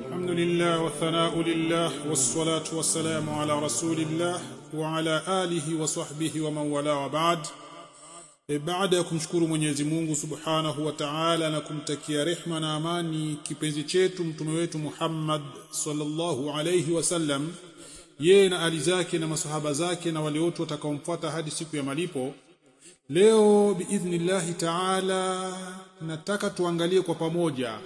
الحمد لله والثناء لله والصلاة والسلام على رسول الله وعلى آله وصحبه ومن والاه وبعد. Baada ya kumshukuru Mwenyezi Mungu Subhanahu wa Ta'ala na kumtakia rehma na amani kipenzi chetu mtume wetu Muhammad sallallahu alayhi wasallam, yeye na ali zake na masahaba zake na wale wote watakaomfuata hadi siku ya malipo, leo biidhnillahi Ta'ala nataka tuangalie kwa pamoja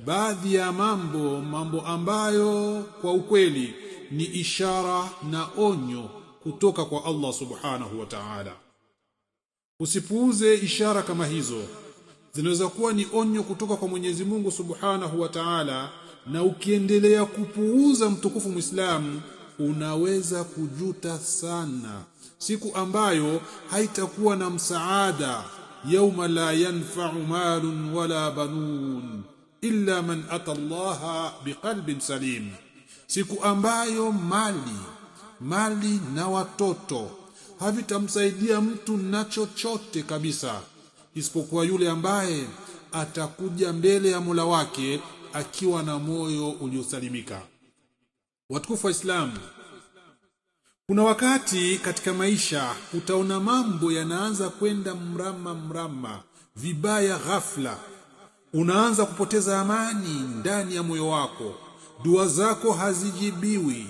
baadhi ya mambo ambayo kwa ukweli ni ishara na onyo kutoka kwa Allah Subhanahu wa Ta'ala. Usipuuze ishara kama hizo, zinaweza kuwa ni onyo kutoka kwa Mwenyezi Mungu Subhanahu wa Ta'ala, na ukiendelea kupuuza mtukufu Muislamu unaweza kujuta sana, siku ambayo haitakuwa na msaada, yauma la yanfa'u malun wala banun illa man ata Allah biqalbin salim, siku ambayo mali na watoto havitamsaidia mtu na chochote kabisa isipokuwa yule ambaye atakuja mbele ya Mola wake akiwa na moyo uliosalimika. Watukufu wa Islam, kuna wakati katika maisha utaona mambo yanaanza kwenda mrama vibaya ghafla. Unaanza kupoteza amani ndani ya moyo wako, dua zako hazijibiwi,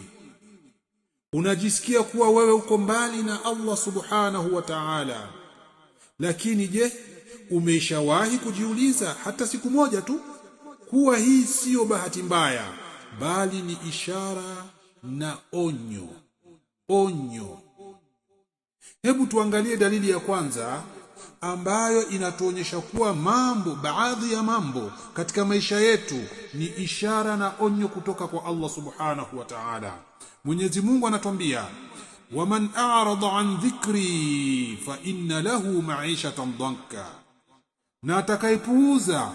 unajisikia kuwa wewe uko mbali na Allah Subhanahu wa Ta'ala. Lakini je, umeshawahi kujiuliza hata siku moja tu kuwa hii sio bahati mbaya, bali ni ishara na onyo? Hebu tuangalie dalili ya kwanza ambayo inatuonyesha kuwa baadhi ya mambo katika maisha yetu ni ishara na onyo kutoka kwa Allah Subhanahu wa Ta'ala. Mwenyezi Mungu anatuambia, waman a'rada an dhikri fa inna lahu ma'ishatan dhanka, na atakayepuuza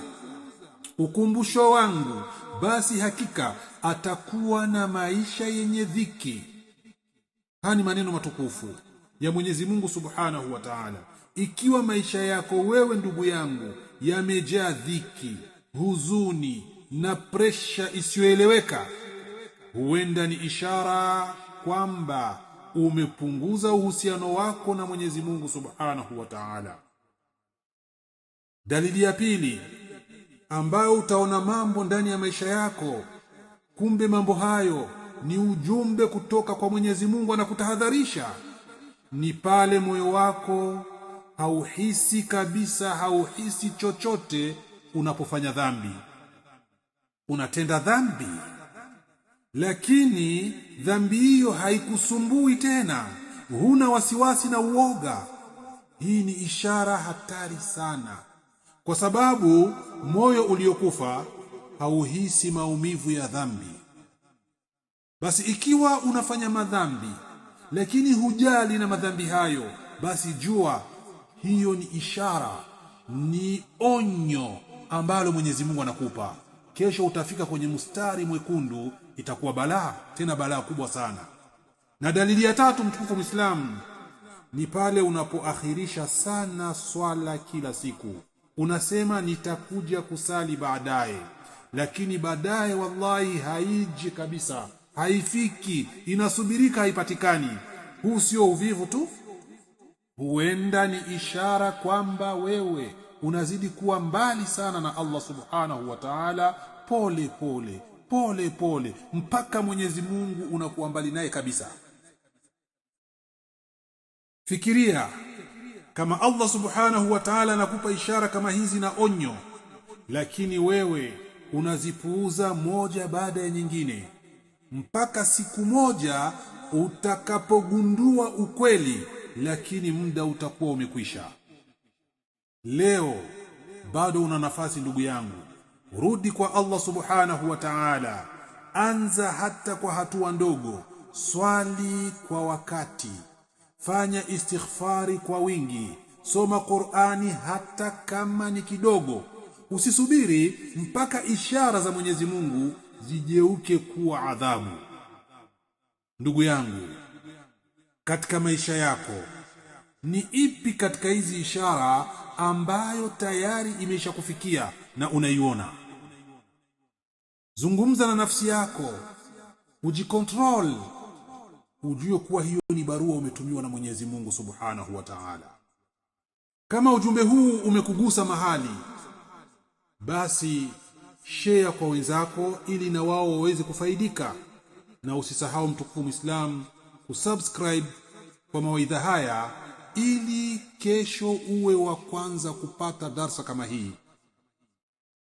ukumbusho wangu basi hakika atakuwa na maisha yenye dhiki. Haya ni maneno matukufu ya Mwenyezi Mungu Subhanahu wa Ta'ala. Ikiwa maisha yako wewe ndugu yangu yamejaa dhiki, huzuni na presha isiyoeleweka, huenda ni ishara kwamba umepunguza uhusiano wako na Mwenyezi Mungu Subhanahu wa Ta'ala. Dalili ya pili ambayo utaona mambo ndani ya maisha yako, kumbe mambo hayo ni ujumbe kutoka kwa Mwenyezi Mungu anakutahadharisha, ni pale moyo wako hauhisi kabisa, hauhisi chochote unapofanya dhambi. Unatenda dhambi, lakini dhambi hiyo haikusumbui tena, huna wasiwasi na uoga. Hii ni ishara hatari sana, kwa sababu moyo uliokufa hauhisi maumivu ya dhambi. Basi ikiwa unafanya madhambi lakini hujali na madhambi hayo, basi jua hiyo ni ishara, ni onyo ambalo Mwenyezi Mungu anakupa. Kesho utafika kwenye mstari mwekundu, itakuwa balaa, tena balaa kubwa sana. Na dalili ya tatu, mtukufu Muislamu, ni pale unapoakhirisha sana swala kila siku. Unasema nitakuja kusali baadaye, lakini baadaye wallahi haiji kabisa, haifiki, inasubirika, haipatikani. Huu sio uvivu tu, huenda ni ishara kwamba wewe unazidi kuwa mbali sana na Allah Subhanahu wa Ta'ala, pole mpaka Mwenyezi Mungu unakuwa mbali naye kabisa. Fikiria kama Allah Subhanahu wa Ta'ala anakupa ishara kama hizi na onyo, lakini wewe unazipuuza moja baada ya nyingine, mpaka siku moja utakapogundua ukweli, lakini muda utakuwa umekwisha. Leo bado una nafasi ndugu yangu, rudi kwa Allah Subhanahu wa Ta'ala. Anza hata kwa hatua ndogo, swali kwa wakati, fanya istighfari kwa wingi, soma Qur'ani hata kama ni kidogo. Usisubiri mpaka ishara za Mwenyezi Mungu zijeuke kuwa adhabu. Ndugu yangu, katika maisha yako ni ipi katika hizi ishara ambayo tayari imeshakufikia na unaiona? Zungumza na nafsi yako, ujikontrol, ujue kuwa hiyo ni barua umetumiwa na Mwenyezi Mungu Subhanahu wa Ta'ala. Kama ujumbe huu umekugusa mahali, basi share kwa wenzako ili na wao waweze kufaidika, na usisahau mtukufu Muislam kusubscribe kwa mawaidha haya ili kesho uwe wa kwanza kupata darsa kama hii.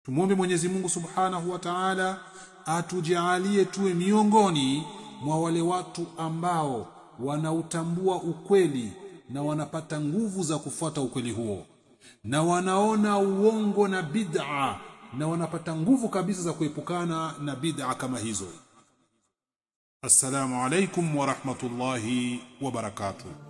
Tumuombe Mwenyezi Mungu Subhanahu wa Ta'ala atujalie tuwe miongoni mwa wale watu ambao wanautambua ukweli na wanapata nguvu za kufuata ukweli huo, na wanaona uongo na bid'a na wanapata nguvu kabisa za kuepukana na bid'a kama hizo. Assalamu alaikum wa rahmatullahi wa barakatuh.